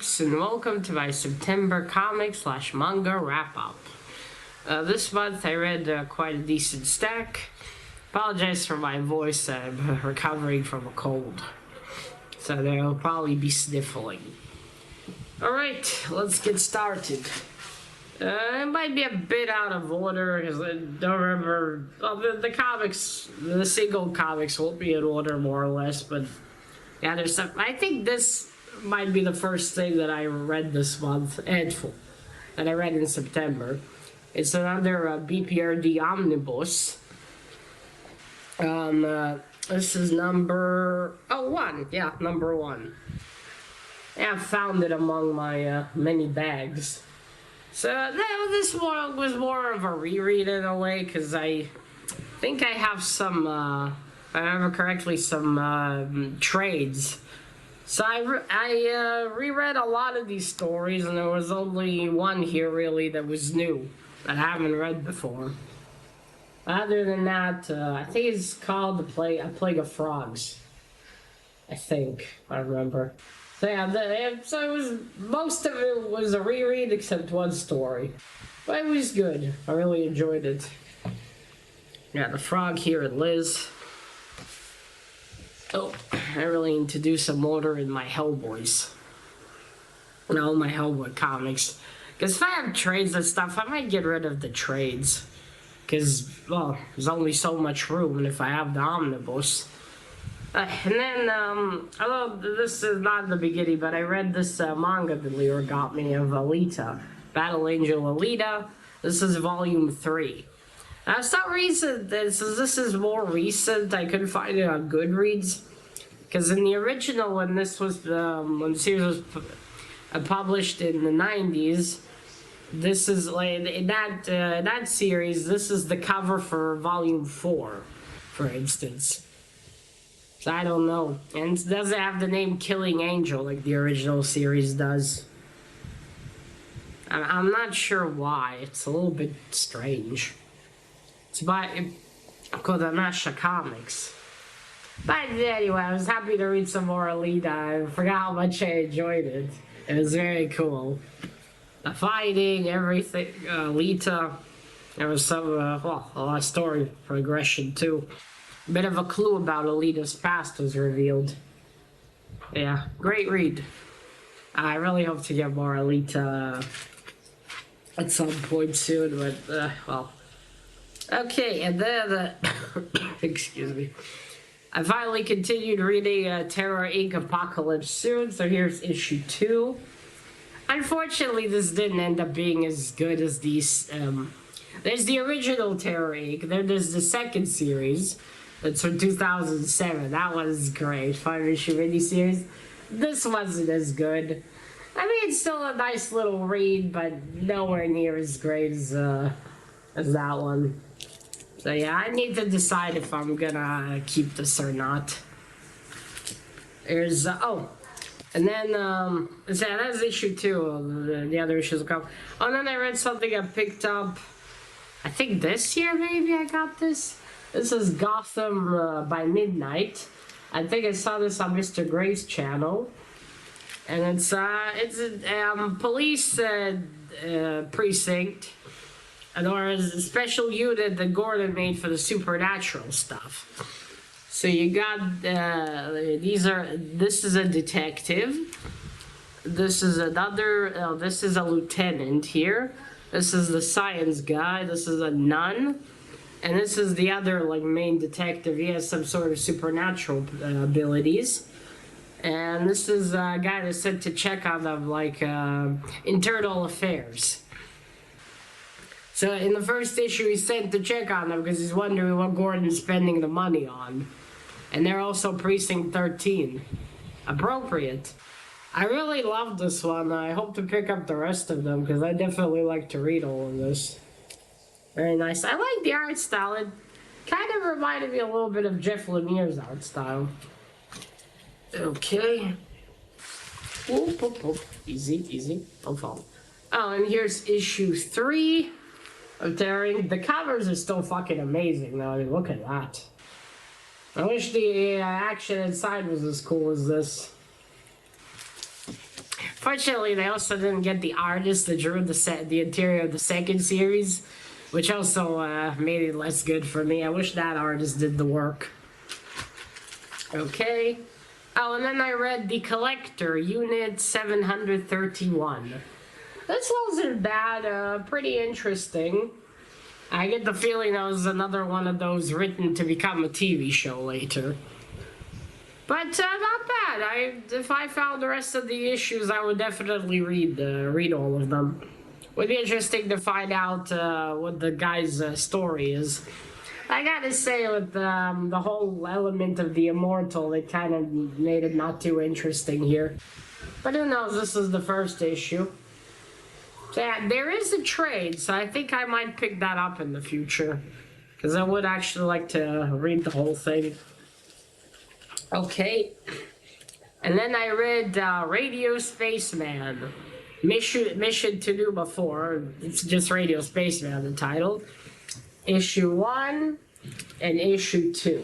folks, and welcome to my September comic/manga wrap-up. This month I read quite a decent stack. Apologize for my voice, I'm recovering from a cold, so there'll probably be sniffling. Alright, let's get started. It might be a bit out of order, because I don't remember, well, the single comics will be in order more or less, but yeah, there's some, I think this might be the first thing that I read this month, and that I read in September. It's another BPRD Omnibus. This is number 1. Yeah, number 1. Yeah, I found it among my many bags. So this one was more of a reread in a way, because I think I have some, if I remember correctly, some trades. So I reread a lot of these stories, and there was only one here really that was new, that I haven't read before. Other than that, I think it's called A Plague of Frogs. I think, I remember. So yeah, so it was, most of it was a reread except one story. But it was good. I really enjoyed it. Yeah, the frog here and Liz. Oh, I really need to do some order in my Hellboys. And all my Hellboy comics. Because if I have trades and stuff, I might get rid of the trades. Because, well, there's only so much room, and if I have the omnibus. And then, although this is not the beginning, but I read this manga that Leora got me of Alita. Battle Angel Alita. This is volume 3. Now, it's not recent, this is more recent. I couldn't find it on Goodreads. Because in the original, when this was, when the series was published in the 90s, this is, like, in that series, this is the cover for volume 4, for instance. So I don't know. And it doesn't have the name Killing Angel like the original series does. I'm not sure why. It's a little bit strange. It's by Kodamasha Comics. But anyway, I was happy to read some more Alita. I forgot how much I enjoyed it. It was very cool. The fighting, everything, Alita. There was some, well, a lot of story progression too. A bit of a clue about Alita's past was revealed. Yeah, great read. I really hope to get more Alita at some point soon, but, well. Okay, and then, excuse me. I finally continued reading Terror Inc. Apocalypse Soon, so here's issue 2. Unfortunately, this didn't end up being as good as these, there's the original Terror Inc., then there's the second series, that's from 2007, that was great, 5-issue miniseries. This wasn't as good. I mean, it's still a nice little read, but nowhere near as great as that one. So yeah, I need to decide if I'm gonna keep this or not. There's, oh, and then, so yeah, that's issue 2, the other issues will come. Oh, and then I read something I picked up, I think this year maybe I got this. This is Gotham by Midnight. I think I saw this on Mr. Gray's channel. And it's a police precinct, or a special unit that Gordon made for the supernatural stuff. So you got, this is a detective. This is another, this is a lieutenant here. This is the science guy. This is a nun. And this is the other, like, main detective. He has some sort of supernatural abilities. And this is a guy that's sent to check on them, like, internal affairs. So in the first issue, he's sent to check on them because he's wondering what Gordon's spending the money on. And they're also Precinct 13. Appropriate. I really love this one. I hope to pick up the rest of them because I definitely like to read all of this. Very nice. I like the art style. It kind of reminded me a little bit of Jeff Lemire's art style. Okay. Whoop, whoop, whoop. Easy, easy. Don't fall. Oh, and here's issue 3 of Terror. The covers are still fucking amazing, though. I mean, look at that. I wish the action inside was as cool as this. Fortunately, they also didn't get the artist that drew the interior of the second series, which also made it less good for me. I wish that artist did the work. Okay. Oh, and then I read The Collector, Unit 731. This wasn't bad, pretty interesting. I get the feeling that was another one of those written to become a TV show later. But not bad. If I found the rest of the issues, I would definitely read all of them. Would be interesting to find out what the guy's story is. I gotta say, with the whole element of the immortal, it kind of made it not too interesting here. But who knows, this is the first issue. So yeah, there is a trade, so I think I might pick that up in the future. Because I would actually like to read the whole thing. Okay. And then I read Radio Spaceman. Mission to do before. It's just Radio Spaceman, the title. Issue 1 and Issue 2.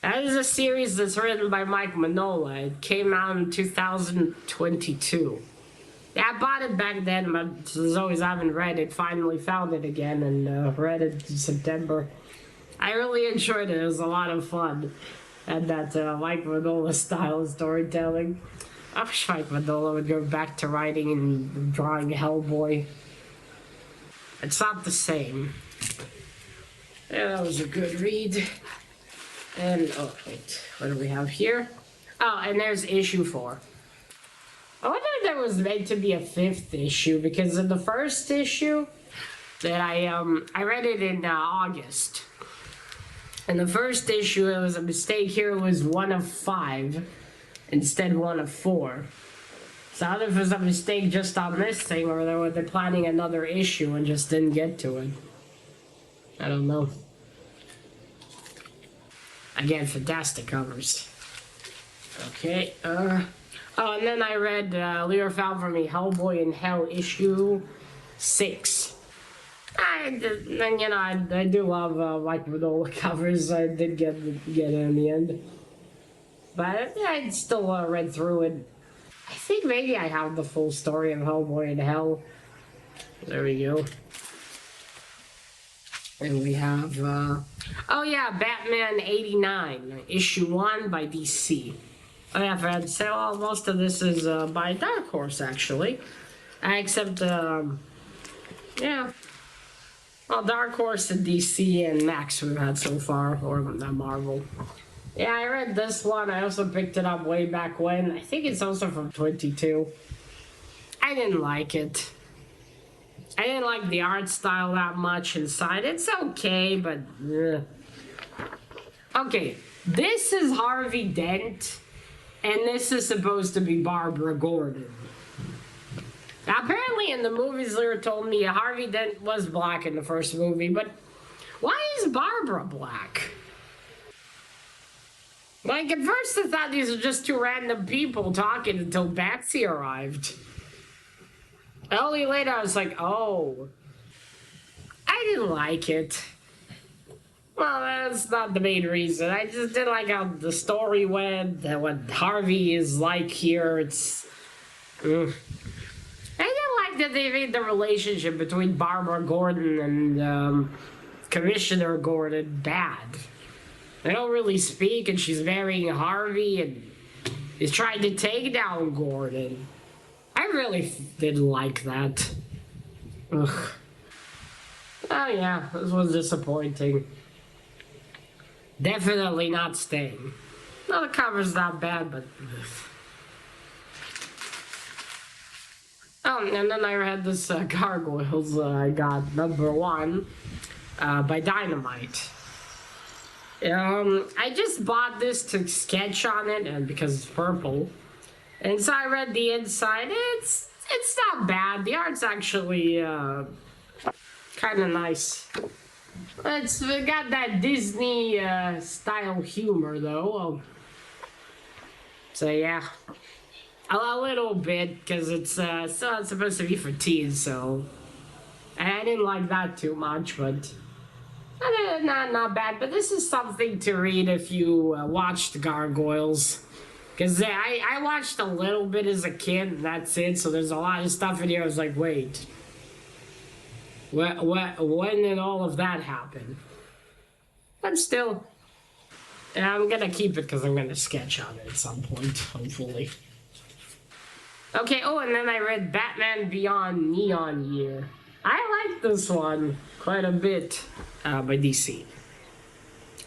That is a series that's written by Mike Mignola. It came out in 2022. Yeah, I bought it back then, but as always I haven't read it. Finally found it again and read it in September. I really enjoyed it. It was a lot of fun. And that Mike Mignola style of storytelling. I wish Mike Mignola would go back to writing and drawing Hellboy. It's not the same. Yeah, that was a good read. And, oh, wait, what do we have here? Oh, and there's issue 4. I wonder if there was meant to be a 5th issue, because in the first issue that I read it in August. In the first issue, it was a mistake here. It was 1 of 5 instead 1 of 4. So I don't know if it was a mistake just on this thing, or they're planning another issue and just didn't get to it. I don't know. Again, fantastic covers. Okay, oh, and then I read Leo found for me Hellboy in Hell issue 6. And you know, I do love Mike Mignola covers. I did get it in the end. But yeah, I still read through it. I think maybe I have the full story of Hellboy in Hell. There we go. And we have, oh yeah, Batman 89, issue 1 by DC. Oh yeah, I forgot to say, well, most of this is by Dark Horse, actually. Except, yeah. Well, Dark Horse and DC and Max we've had so far, or Marvel. Yeah, I read this one. I also picked it up way back when. I think it's also from 22. I didn't like it. I didn't like the art style that much inside. It's okay, but... Okay, this is Harvey Dent, and this is supposed to be Barbara Gordon. Now, apparently in the movies, Lyra told me Harvey Dent was black in the first movie, but why is Barbara black? Like, at first I thought these were just two random people talking until Batsy arrived. Only later I was like, oh, I didn't like it. Well, that's not the main reason. I just didn't like how the story went, and what Harvey is like here. It's... I didn't like that they made the relationship between Barbara Gordon and Commissioner Gordon bad. They don't really speak, and she's marrying Harvey, and is trying to take down Gordon. I really didn't like that. Ugh. Oh yeah, this was disappointing. Definitely not staying. No, the cover's not bad, but... Oh, and then I had this Gargoyles I got, #1, by Dynamite. I just bought this to sketch on it, and because it's purple. And so I read the inside. It's not bad. The art's actually kind of nice. It's got that Disney style humor though. So yeah, a little bit, because it's still not supposed to be for teens. So I didn't like that too much, but not bad. But this is something to read if you watched Gargoyles. Because I watched a little bit as a kid, and that's it. So there's a lot of stuff in here. I was like, wait. When did all of that happen? But still, I'm going to keep it because I'm going to sketch on it at some point, hopefully. Okay, oh, and then I read Batman Beyond Neon Year. I like this one quite a bit by DC.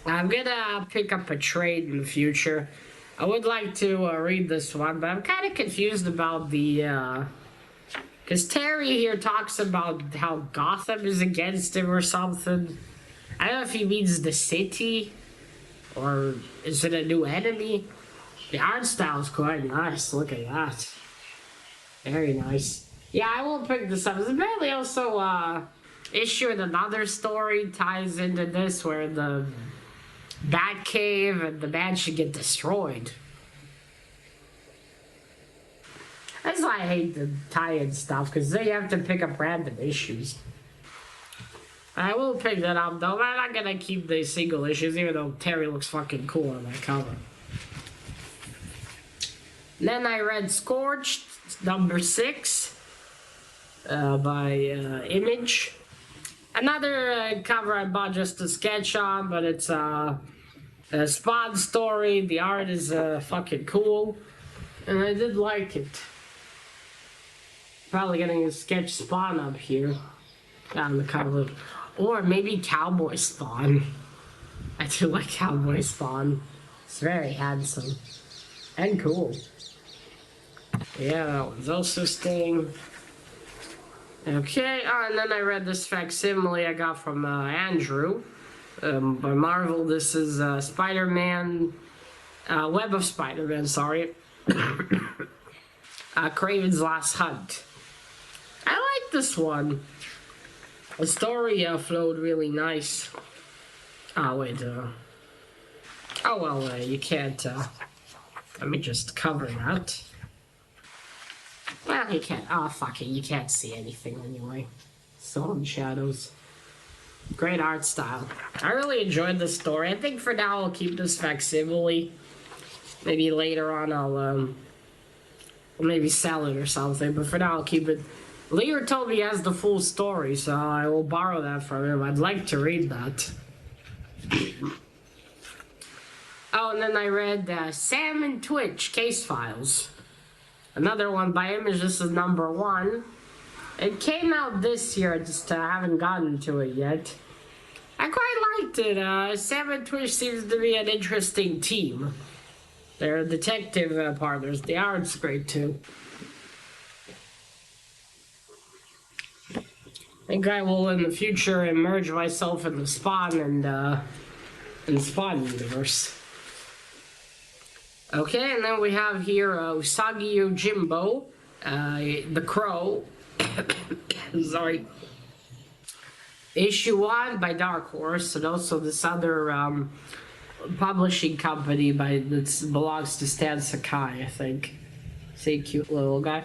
I'm gonna pick up a trade in the future. I would like to read this one, but I'm kind of confused about the, because Terry here talks about how Gotham is against him or something. I don't know if he means the city, or is it a new enemy? The art style is quite nice, look at that. Very nice. Yeah, I will pick this up. There's apparently also issue in another story ties into this where the Batcave and the man should get destroyed. That's why I hate the tie-in stuff, because then you have to pick up random issues. I will pick that up though, but I'm not gonna keep the single issues, even though Terry looks fucking cool on that cover. Then I read Scorch, number 6, by Image. Another cover I bought just to sketch on, but it's a Spawn story. The art is fucking cool, and I did like it. Probably gonna sketch Spawn up here on the cover, or maybe Cowboy Spawn. I do like Cowboy Spawn. It's very handsome and cool. Yeah, that one's also staying. Okay, and then I read this facsimile I got from Andrew by Marvel. This is SpiderMan, Web of Spider-Man, sorry. Kraven's Last Hunt. I like this one. The story flowed really nice. Oh, wait, oh well, you can't, let me just cover that. Well, you can't. Oh, fuck it. You can't see anything anyway. So in shadows. Great art style. I really enjoyed this story. I think for now I'll keep this facsimile. Maybe later on I'll maybe sell it or something. But for now I'll keep it. Lear told me he has the full story, so I will borrow that from him. I'd like to read that. Oh, and then I read Sam and Twitch Case Files. Another one by Image. This is number 1. It came out this year, I just haven't gotten to it yet. I quite liked it. Sam and Twitch seems to be an interesting team. They're detective partners. The art's great too. I think I will in the future immerse myself in the Spawn and Spawn universe. Okay, and then we have here Usago Jimbo, the Crow. Sorry. Issue 1 by Dark Horse, and also this other publishing company that belongs to Stan Sakai, I think. See, cute little guy.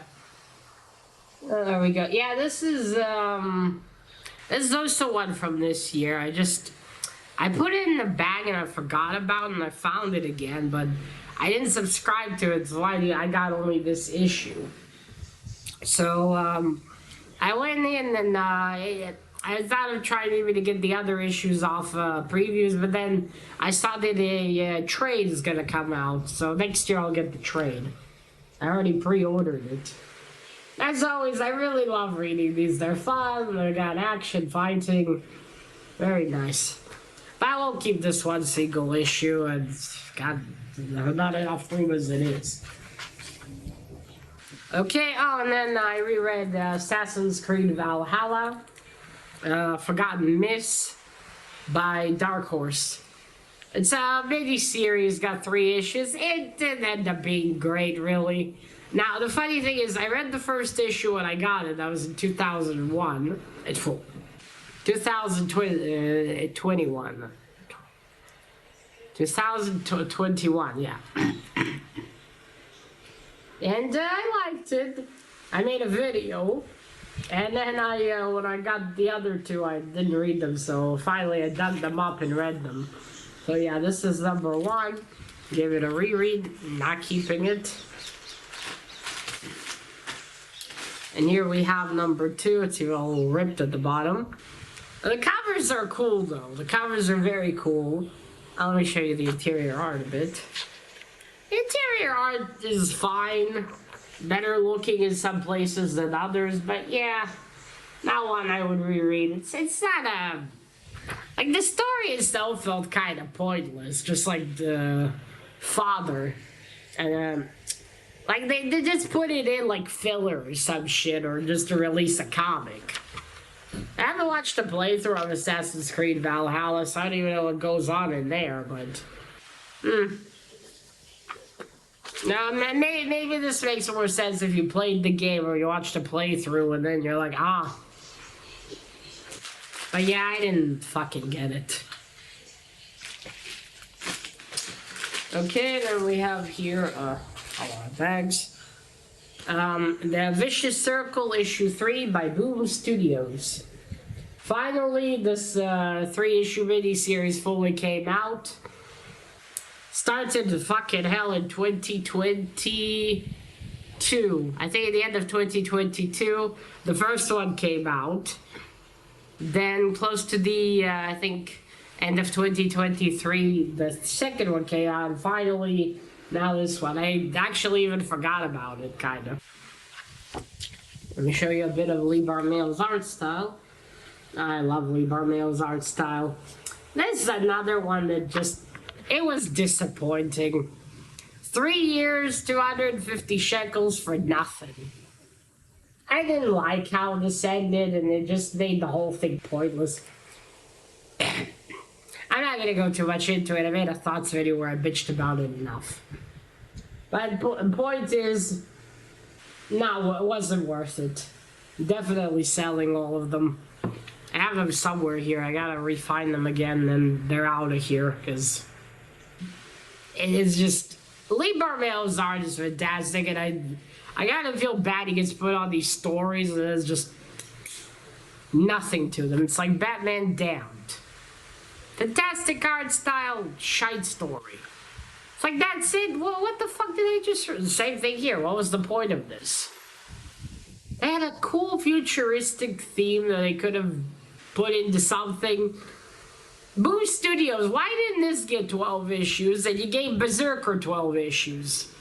There we go. Yeah, this is also one from this year. I put it in the bag and I forgot about it, and I found it again, but I didn't subscribe to it, so I got only this issue. So, I went in and I thought of trying even to get the other issues off previews, but then I saw that a trade is going to come out, so next year I'll get the trade. I already pre-ordered it. As always, I really love reading these. They're fun, they got action, fighting. Very nice. But I won't keep this one single issue, and God, not enough room as it is. Okay, oh, and then I reread Assassin's Creed Valhalla, Forgotten Myths by Dark Horse. It's a mini-series, got 3 issues. It didn't end up being great, really. Now, the funny thing is, I read the first issue when I got it. That was in 2001. 2021. 2021, yeah. And I liked it. I made a video. And then when I got the other 2, I didn't read them. So finally I dug them up and read them. So yeah, this is number 1. give it a reread, not keeping it. And here we have number 2. It's all ripped at the bottom. The covers are cool though. The covers are very cool. Let me show you the interior art a bit. The interior art is fine. Better looking in some places than others, but yeah, not one I would reread. It's not a... Like, the story itself felt kind of pointless, just like the father. And, like, they just put it in, like, filler or some shit, or just to release a comic. I haven't watched a playthrough of Assassin's Creed Valhalla, so I don't even know what goes on in there, but... Now, maybe this makes more sense if you played the game or you watched a playthrough and then you're like, ah. But yeah, I didn't fucking get it. Okay, then we have here a lot of bags. The Vicious Circle issue 3 by Boom Studios. Finally, this 3-issue miniseries fully came out. Started fucking hell in 2022. I think at the end of 2022, the first one came out. Then close to the, I think, end of 2023, the second one came out. And finally, now this one. I actually even forgot about it, kind of. Let me show you a bit of Lee Barmail's art style. I love Lee Barmail's art style. This is another one that just... It was disappointing. 3 years, 250 shekels for nothing. I didn't like how this ended, and it just made the whole thing pointless. I'm not gonna go too much into it. I made a thoughts video where I bitched about it enough. But the point is, no, it wasn't worth it. Definitely selling all of them. I have them somewhere here. I gotta refine them again, and they're out of here, because... It is just... Lee Barmail's art is fantastic, and I gotta feel bad he gets put on these stories, and there's just... nothing to them. It's like Batman Damned. Fantastic art style, shite story. It's like, that's it? Well, what the fuck did they just... Same thing here. What was the point of this? They had a cool futuristic theme that they could have put into something... Boom Studios, why didn't this get 12 issues and you gave Berserker 12 issues?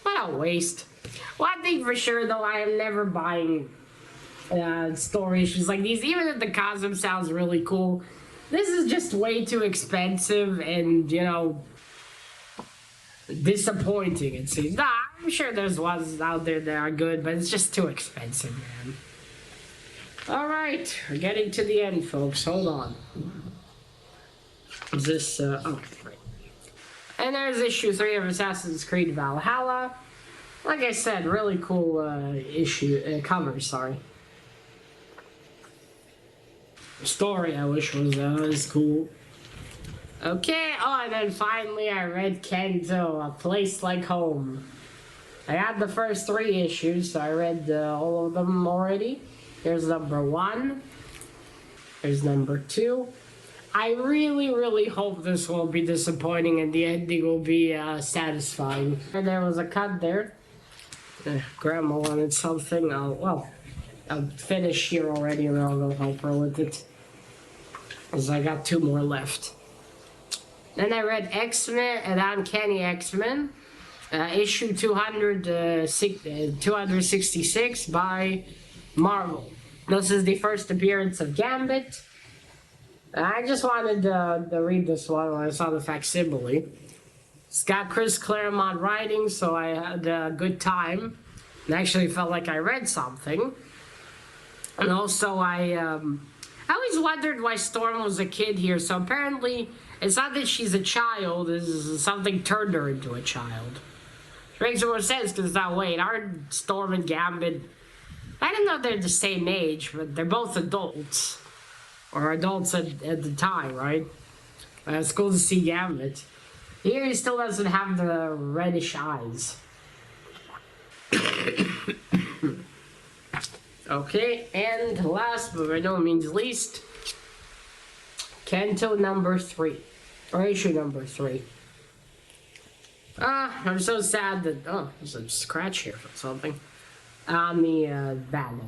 What a waste. One thing for sure, though, I am never buying story issues like these, even if the concept sounds really cool. This is just way too expensive and, you know, disappointing, it seems. Nah, I'm sure there's ones out there that are good, but it's just too expensive, man. Alright, we're getting to the end, folks. Hold on. Is this, oh, right. And there's issue 3 of Assassin's Creed Valhalla. Like I said, really cool cover, sorry. Story, I wish was cool. Okay, oh, and then finally I read Kento, A Place Like Home. I had the first 3 issues, so I read all of them already. Here's number 1. Here's number 2. I really, really hope this won't be disappointing and the ending will be satisfying. And there was a cut there. Grandma wanted something. Well, I'll finish here already and then I'll go help her with it. Because I got 2 more left. Then I read XMen and Uncanny XMen. Issue 266 by Marvel. This is the first appearance of Gambit. I just wanted to read this one when I saw the facsimile. It's got Chris Claremont writing, so I had a good time. And actually felt like I read something. And also I always wondered why Storm was a kid here. So apparently it's not that she's a child, it's something turned her into a child. Which makes more sense because now wait, aren't Storm and Gambit... I don't know if they're the same age, but they're both adults. Or adults at the time, right? It's cool to see Gambit. Here he still doesn't have the reddish eyes. Okay, and last but by no means least, Kento number 3. Or issue number 3. I'm so sad that, there's a scratch here for something on the Valhalla.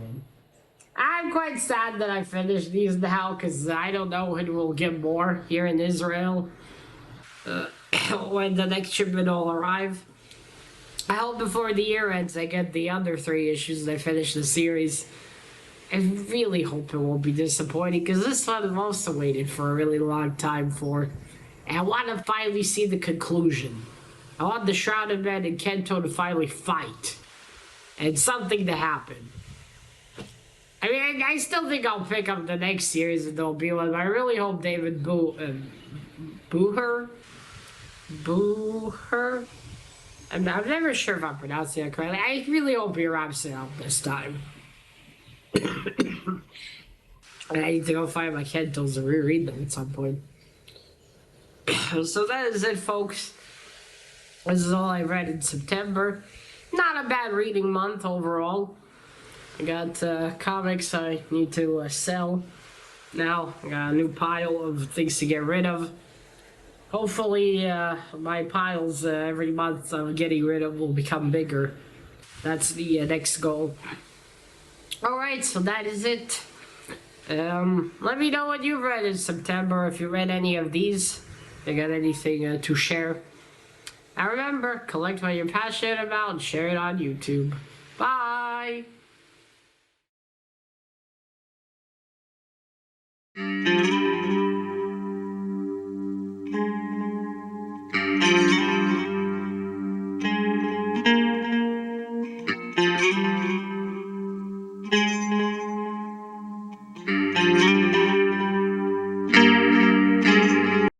I'm quite sad that I finished these now, because I don't know when we'll get more here in Israel. When the next shipment will arrive. I hope before the year ends I get the other 3 issues and I finish the series. I really hope it won't be disappointing, because this one I've also waited for a really long time for. And I want to finally see the conclusion. I want the Shrouded Man and Kento to finally fight. And something to happen. I mean, I still think I'll pick up the next series and there'll be one, but I really hope David Booher? I'm never sure if I'm pronouncing it correctly. I really hope he wraps it up this time. I need to go find my Kentos and reread them at some point. So that is it, folks. This is all I read in September. Not a bad reading month overall. I got comics I need to sell. Now I got a new pile of things to get rid of. Hopefully my piles every month I'm getting rid of will become bigger. That's the next goal. Alright, so that is it. Let me know what you've read in September, if you read any of these. If you got anything to share. And remember, collect what you're passionate about and share it on YouTube. Bye!